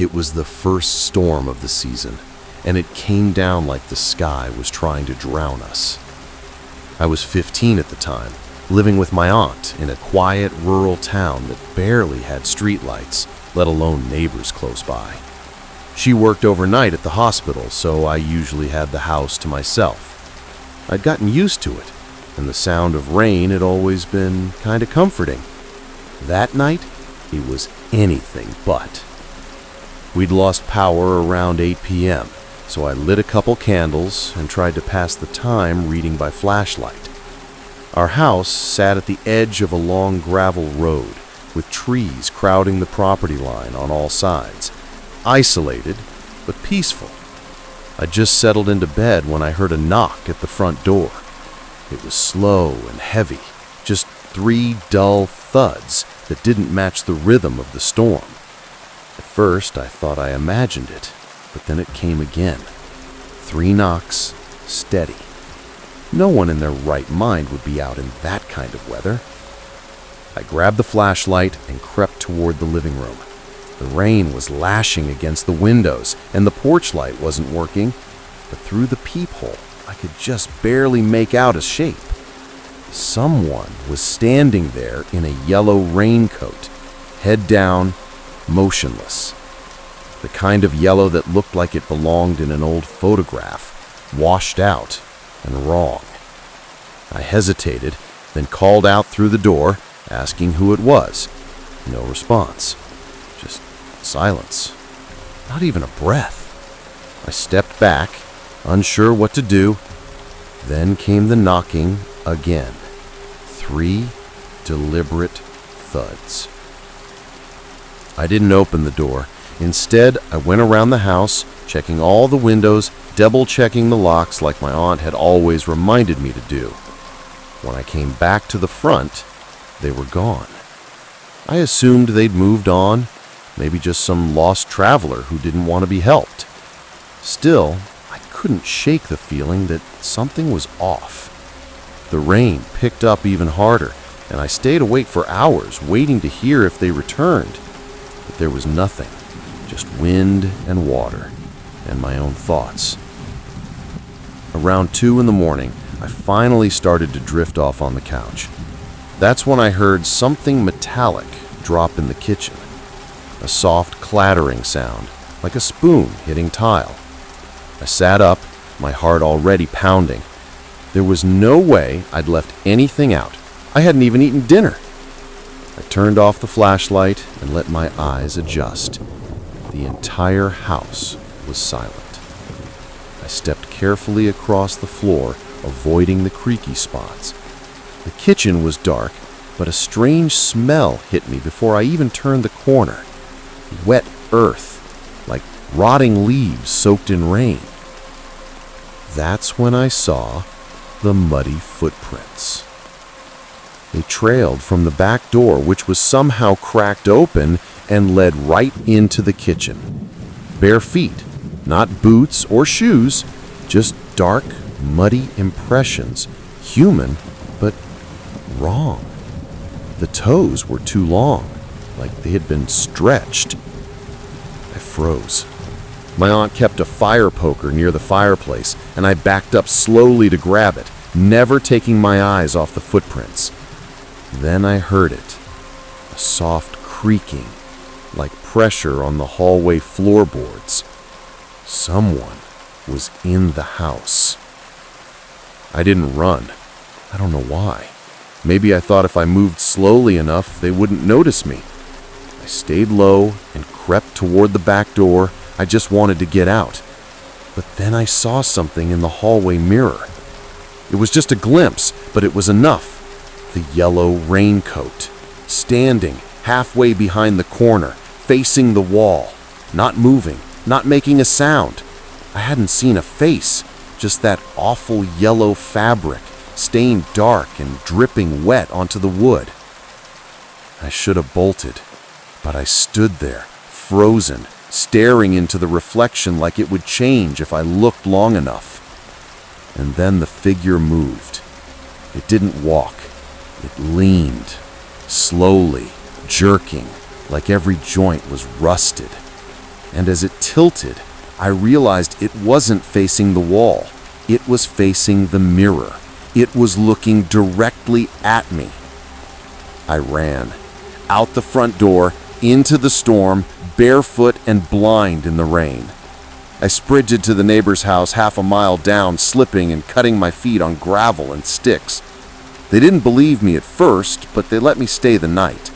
It was the first storm of the season, and it came down like the sky was trying to drown us. I was 15 at the time, living with my aunt in a quiet rural town that barely had streetlights, let alone neighbors close by. She worked overnight at the hospital, so I usually had the house to myself. I'd gotten used to it, and the sound of rain had always been kind of comforting. That night, it was anything but. We'd lost power around 8 p.m., so I lit a couple candles and tried to pass the time reading by flashlight. Our house sat at the edge of a long gravel road, with trees crowding the property line on all sides. Isolated, but peaceful. I just settled into bed when I heard a knock at the front door. It was slow and heavy, just 3 dull thuds that didn't match the rhythm of the storm. At first, I thought I imagined it, but then it came again. 3 knocks, steady. No one in their right mind would be out in that kind of weather. I grabbed the flashlight and crept toward the living room. The rain was lashing against the windows, and the porch light wasn't working, but through the peephole, I could just barely make out a shape. Someone was standing there in a yellow raincoat, head down, motionless. The kind of yellow that looked like it belonged in an old photograph, washed out and wrong. I hesitated, then called out through the door, asking who it was. No response. Just silence. Not even a breath. I stepped back, unsure what to do. Then came the knocking again. 3 deliberate thuds. I didn't open the door. Instead, I went around the house, checking all the windows, double-checking the locks like my aunt had always reminded me to do. When I came back to the front, they were gone. I assumed they'd moved on, maybe just some lost traveler who didn't want to be helped. Still, I couldn't shake the feeling that something was off. The rain picked up even harder, and I stayed awake for hours waiting to hear if they returned. But there was nothing, just wind and water, and my own thoughts. Around 2 in the morning, I finally started to drift off on the couch. That's when I heard something metallic drop in the kitchen. A soft clattering sound, like a spoon hitting tile. I sat up, my heart already pounding. There was no way I'd left anything out. I hadn't even eaten dinner. I turned off the flashlight and let my eyes adjust. The entire house was silent. I stepped carefully across the floor, avoiding the creaky spots. The kitchen was dark, but a strange smell hit me before I even turned the corner. Wet earth, like rotting leaves soaked in rain. That's when I saw the muddy footprints. They trailed from the back door, which was somehow cracked open, and led right into the kitchen. Bare feet, not boots or shoes, just dark, muddy impressions, human, but wrong. The toes were too long, like they had been stretched. I froze. My aunt kept a fire poker near the fireplace, and I backed up slowly to grab it, never taking my eyes off the footprints. Then I heard it, a soft creaking, like pressure on the hallway floorboards. Someone was in the house. I didn't run. I don't know why. Maybe I thought if I moved slowly enough, they wouldn't notice me. I stayed low and crept toward the back door. I just wanted to get out. But then I saw something in the hallway mirror. It was just a glimpse, but it was enough. The yellow raincoat, standing halfway behind the corner, facing the wall, not moving, not making a sound. I hadn't seen a face, just that awful yellow fabric, stained dark and dripping wet onto the wood. I should have bolted, but I stood there, frozen, staring into the reflection like it would change if I looked long enough. And then the figure moved. It didn't walk. It leaned, slowly, jerking, like every joint was rusted. and as it tilted, I realized it wasn't facing the wall. It was facing the mirror. It was looking directly at me. I ran out the front door, into the storm, barefoot and blind in the rain. I sprinted to the neighbor's house half a mile down, slipping and cutting my feet on gravel and sticks. They didn't believe me at first, but they let me stay the night.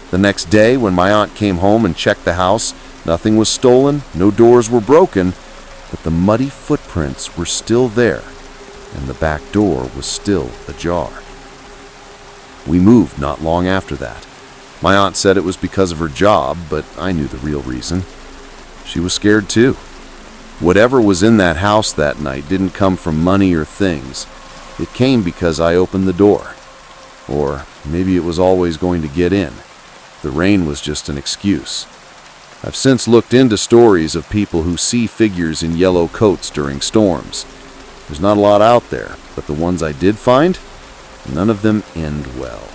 The next day, when my aunt came home and checked the house, nothing was stolen, no doors were broken, but the muddy footprints were still there, and the back door was still ajar. We moved not long after that. My aunt said it was because of her job, but I knew the real reason. She was scared too. Whatever was in that house that night didn't come from money or things. It came because I opened the door. Or maybe it was always going to get in. The rain was just an excuse. I've since looked into stories of people who see figures in yellow coats during storms. There's not a lot out there, but the ones I did find, none of them end well.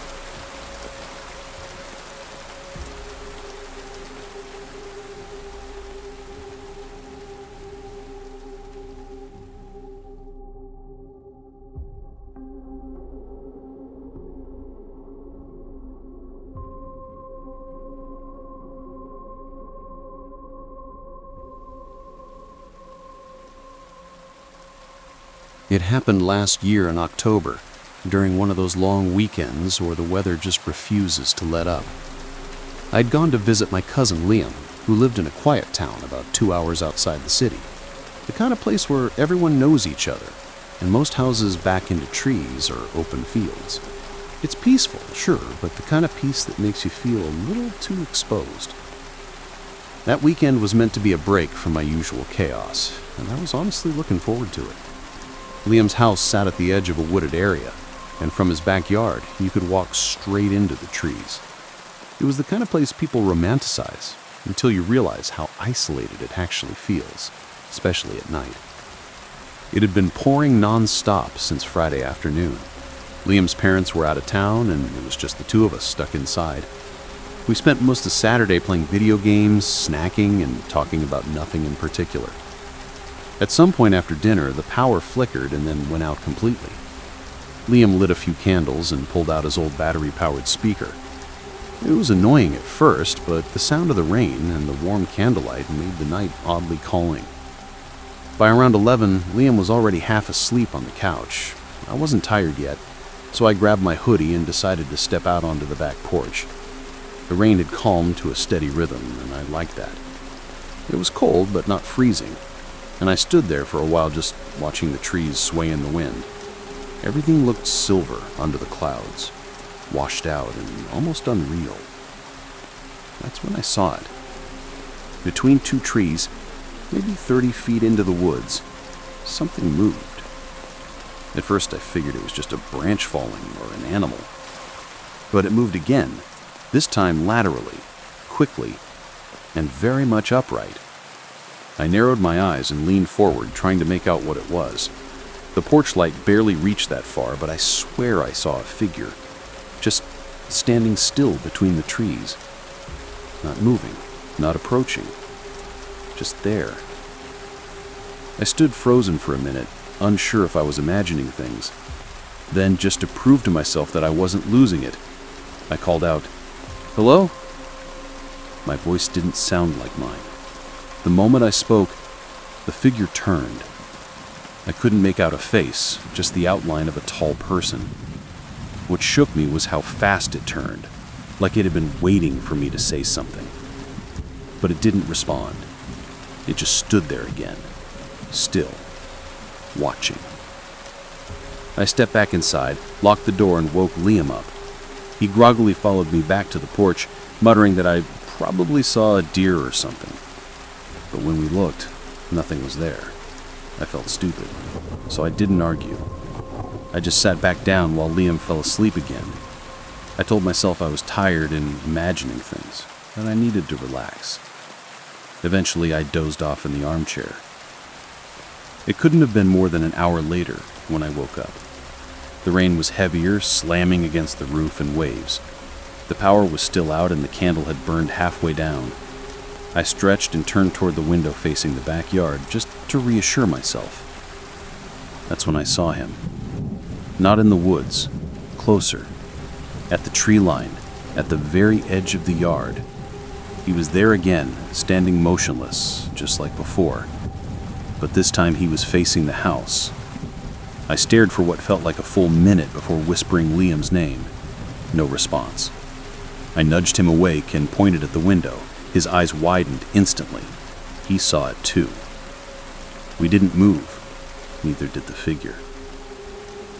It happened last year in October, during one of those long weekends where the weather just refuses to let up. I'd gone to visit my cousin Liam, who lived in a quiet town about 2 hours outside the city. The kind of place where everyone knows each other, and most houses back into trees or open fields. It's peaceful, sure, but the kind of peace that makes you feel a little too exposed. That weekend was meant to be a break from my usual chaos, and I was honestly looking forward to it. Liam's house sat at the edge of a wooded area, and from his backyard, you could walk straight into the trees. It was the kind of place people romanticize until you realize how isolated it actually feels, especially at night. It had been pouring non-stop since Friday afternoon. Liam's parents were out of town, and it was just the two of us stuck inside. We spent most of Saturday playing video games, snacking, and talking about nothing in particular. At some point after dinner, the power flickered and then went out completely. Liam lit a few candles and pulled out his old battery-powered speaker. It was annoying at first, but the sound of the rain and the warm candlelight made the night oddly calming. By around 11, Liam was already half asleep on the couch. I wasn't tired yet, so I grabbed my hoodie and decided to step out onto the back porch. The rain had calmed to a steady rhythm, and I liked that. It was cold, but not freezing, and I stood there for a while just watching the trees sway in the wind. Everything looked silver under the clouds, washed out and almost unreal. That's when I saw it. Between two trees, maybe 30 feet into the woods, something moved. At first I figured it was just a branch falling or an animal. But it moved again, this time laterally, quickly, and very much upright. I narrowed my eyes and leaned forward, trying to make out what it was. The porch light barely reached that far, but I swear I saw a figure, just standing still between the trees. Not moving, not approaching, just there. I stood frozen for a minute, unsure if I was imagining things. Then, just to prove to myself that I wasn't losing it, I called out, "Hello?" My voice didn't sound like mine. The moment I spoke, the figure turned. I couldn't make out a face, just the outline of a tall person. What shook me was how fast it turned, like it had been waiting for me to say something. But it didn't respond. It just stood there again, still, watching. I stepped back inside, locked the door, and woke Liam up. He groggily followed me back to the porch, muttering that I probably saw a deer or something. But when we looked, nothing was there. I felt stupid, so I didn't argue. I just sat back down while Liam fell asleep again. I told myself I was tired and imagining things, that I needed to relax. Eventually, I dozed off in the armchair. It couldn't have been more than an hour later when I woke up. The rain was heavier, slamming against the roof and waves. The power was still out and the candle had burned halfway down. I stretched and turned toward the window facing the backyard just to reassure myself. That's when I saw him. Not in the woods, closer, at the tree line, at the very edge of the yard. He was there again, standing motionless, just like before. But this time he was facing the house. I stared for what felt like a full minute before whispering Liam's name. No response. I nudged him awake and pointed at the window. His eyes widened instantly. He saw it too. We didn't move. Neither did the figure.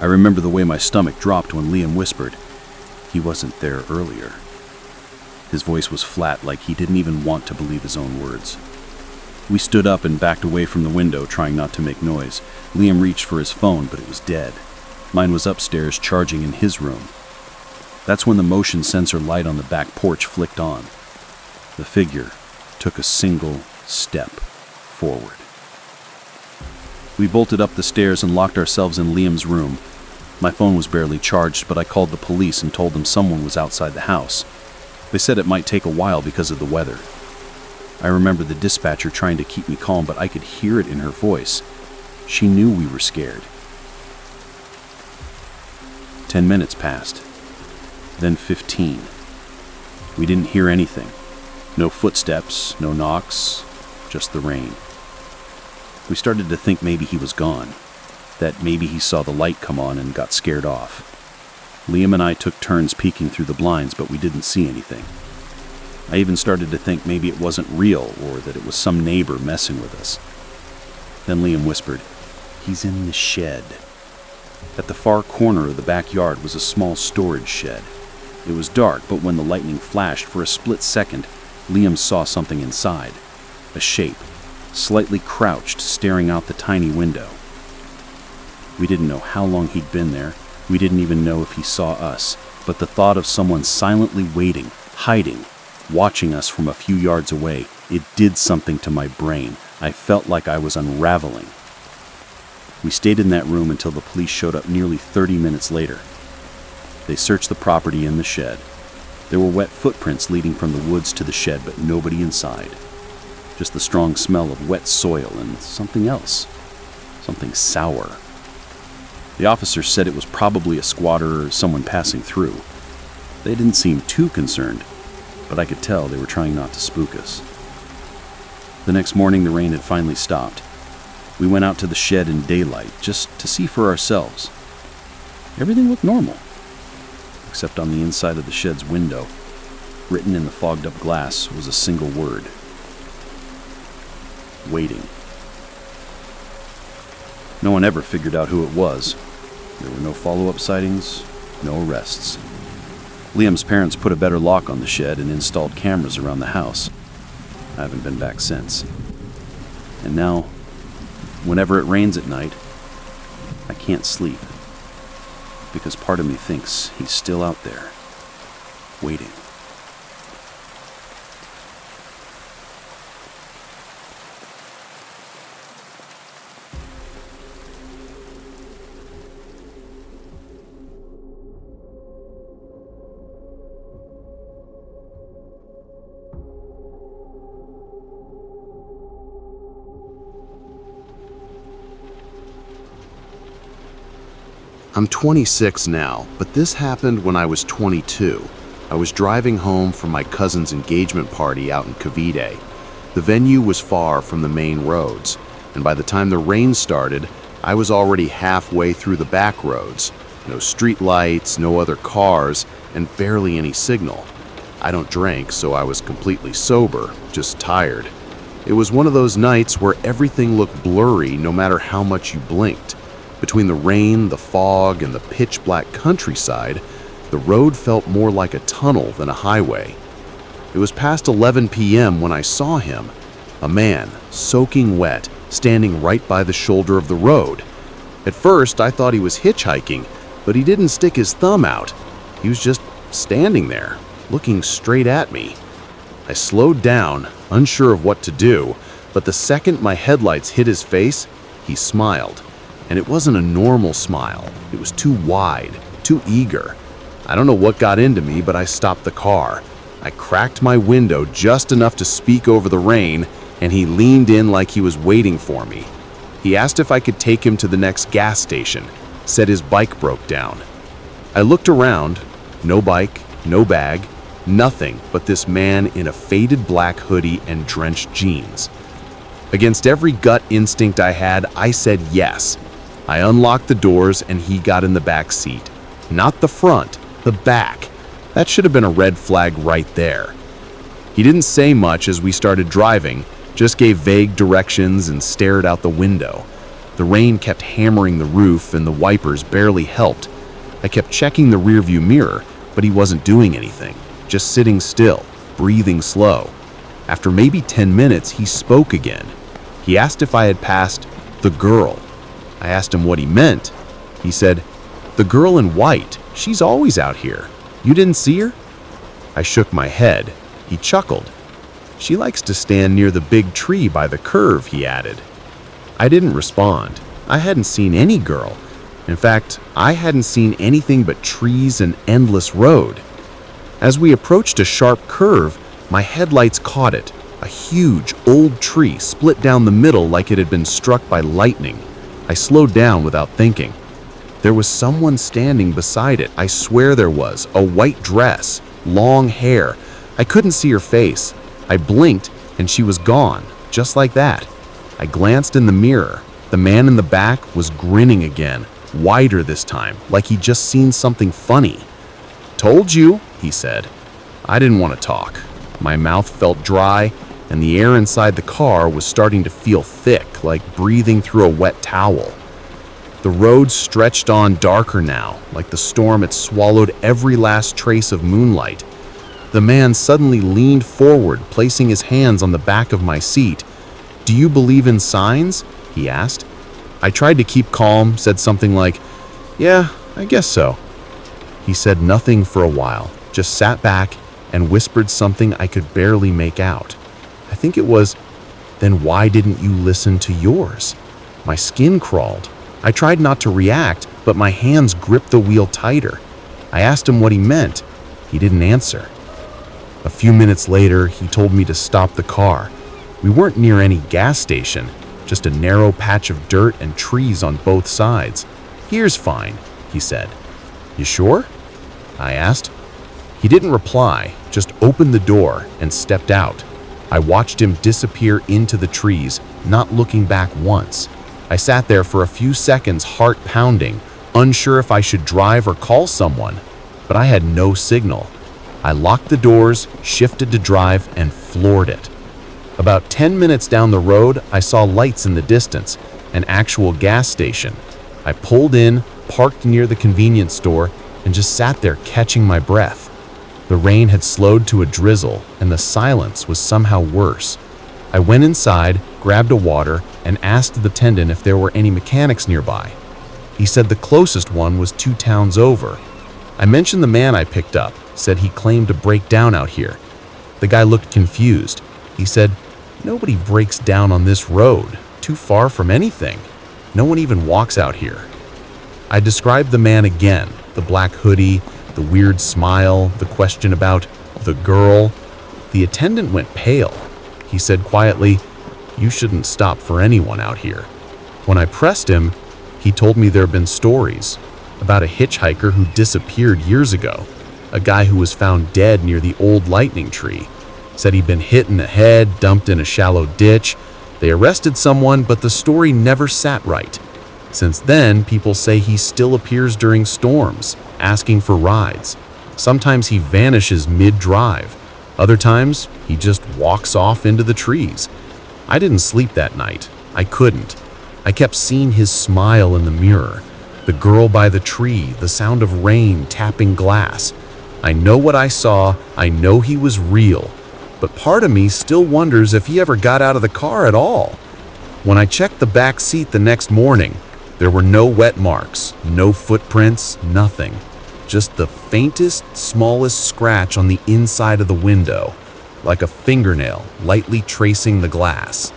I remember the way my stomach dropped when Liam whispered, "He wasn't there earlier." His voice was flat, like he didn't even want to believe his own words. We stood up and backed away from the window, trying not to make noise. Liam reached for his phone, but it was dead. Mine was upstairs, charging in his room. That's when the motion sensor light on the back porch flicked on. The figure took a single step forward. We bolted up the stairs and locked ourselves in Liam's room. My phone was barely charged, but I called the police and told them someone was outside the house. They said it might take a while because of the weather. I remember the dispatcher trying to keep me calm, but I could hear it in her voice. She knew we were scared. 10 minutes passed, then 15. We didn't hear anything. No footsteps, no knocks, just the rain. We started to think maybe he was gone, that maybe he saw the light come on and got scared off. Liam and I took turns peeking through the blinds, but we didn't see anything. I even started to think maybe it wasn't real or that it was some neighbor messing with us. Then Liam whispered, "He's in the shed." At the far corner of the backyard was a small storage shed. It was dark, but when the lightning flashed for a split second, Liam saw something inside. A shape, slightly crouched, staring out the tiny window. We didn't know how long he'd been there. We didn't even know if he saw us. But the thought of someone silently waiting, hiding, watching us from a few yards away, it did something to my brain. I felt like I was unraveling. We stayed in that room until the police showed up nearly 30 minutes later. They searched the property and the shed. There were wet footprints leading from the woods to the shed, but nobody inside. Just the strong smell of wet soil and something else. Something sour. The officers said it was probably a squatter or someone passing through. They didn't seem too concerned, but I could tell they were trying not to spook us. The next morning, the rain had finally stopped. We went out to the shed in daylight just to see for ourselves. Everything looked normal, except on the inside of the shed's window, written in the fogged-up glass, was a single word. Waiting. No one ever figured out who it was. There were no follow-up sightings, no arrests. Liam's parents put a better lock on the shed and installed cameras around the house. I haven't been back since. And now, whenever it rains at night, I can't sleep. Because part of me thinks he's still out there, waiting. I'm 26 now, but this happened when I was 22. I was driving home from my cousin's engagement party out in Cavite. The venue was far from the main roads, and by the time the rain started, I was already halfway through the back roads. No street lights, no other cars, and barely any signal. I don't drink, so I was completely sober, just tired. It was one of those nights where everything looked blurry no matter how much you blinked. Between the rain, the fog, and the pitch-black countryside, the road felt more like a tunnel than a highway. It was past 11 p.m. when I saw him, a man, soaking wet, standing right by the shoulder of the road. At first, I thought he was hitchhiking, but he didn't stick his thumb out. He was just standing there, looking straight at me. I slowed down, unsure of what to do, but the second my headlights hit his face, he smiled. And it wasn't a normal smile. It was too wide, too eager. I don't know what got into me, but I stopped the car. I cracked my window just enough to speak over the rain, and he leaned in like he was waiting for me. He asked if I could take him to the next gas station, said his bike broke down. I looked around, no bike, no bag, nothing but this man in a faded black hoodie and drenched jeans. Against every gut instinct I had, I said yes. I unlocked the doors and he got in the back seat. Not the front, the back. That should have been a red flag right there. He didn't say much as we started driving, just gave vague directions and stared out the window. The rain kept hammering the roof and the wipers barely helped. I kept checking the rearview mirror, but he wasn't doing anything, just sitting still, breathing slow. After maybe 10 minutes, he spoke again. He asked if I had passed the girl. I asked him what he meant. He said, "The girl in white, she's always out here. You didn't see her?" I shook my head. He chuckled. "She likes to stand near the big tree by the curve," he added. I didn't respond. I hadn't seen any girl. In fact, I hadn't seen anything but trees and endless road. As we approached a sharp curve, my headlights caught it. A huge, old tree split down the middle like it had been struck by lightning. I slowed down without thinking. There was someone standing beside it. I swear there was. A white dress, long hair. I couldn't see her face. I blinked and she was gone, just like that. I glanced in the mirror. The man in the back was grinning again, wider this time, like he'd just seen something funny. "Told you," he said. I didn't want to talk. My mouth felt dry, and the air inside the car was starting to feel thick, like breathing through a wet towel. The road stretched on darker now, like the storm had swallowed every last trace of moonlight. The man suddenly leaned forward, placing his hands on the back of my seat. "Do you believe in signs?" he asked. I tried to keep calm, said something like, "Yeah, I guess so." He said nothing for a while, just sat back and whispered something I could barely make out. I think it was, "Then why didn't you listen to yours?" My skin crawled. I tried not to react, but my hands gripped the wheel tighter. I asked him what he meant. He didn't answer. A few minutes later, he told me to stop the car. We weren't near any gas station, just a narrow patch of dirt and trees on both sides. "Here's fine," he said. "You sure?" I asked. He didn't reply, just opened the door and stepped out. I watched him disappear into the trees, not looking back once. I sat there for a few seconds, heart pounding, unsure if I should drive or call someone, but I had no signal. I locked the doors, shifted to drive, and floored it. About 10 minutes down the road, I saw lights in the distance, an actual gas station. I pulled in, parked near the convenience store, and just sat there catching my breath. The rain had slowed to a drizzle, and the silence was somehow worse. I went inside, grabbed a water, and asked the attendant if there were any mechanics nearby. He said the closest one was 2 towns over. I mentioned the man I picked up, said he claimed to break down out here. The guy looked confused. He said, "Nobody breaks down on this road, too far from anything. No one even walks out here." I described the man again, the black hoodie, the weird smile, the question about the girl. The attendant went pale. He said quietly, "You shouldn't stop for anyone out here." When I pressed him, he told me there had been stories about a hitchhiker who disappeared years ago, a guy who was found dead near the old lightning tree. Said he'd been hit in the head, dumped in a shallow ditch. They arrested someone, but the story never sat right. Since then, people say he still appears during storms, asking for rides. Sometimes he vanishes mid-drive. Other times, he just walks off into the trees. I didn't sleep that night. I couldn't. I kept seeing his smile in the mirror, the girl by the tree, the sound of rain tapping glass. I know what I saw. I know he was real. But part of me still wonders if he ever got out of the car at all. When I checked the back seat the next morning, there were no wet marks, no footprints, nothing. Just the faintest, smallest scratch on the inside of the window, like a fingernail lightly tracing the glass.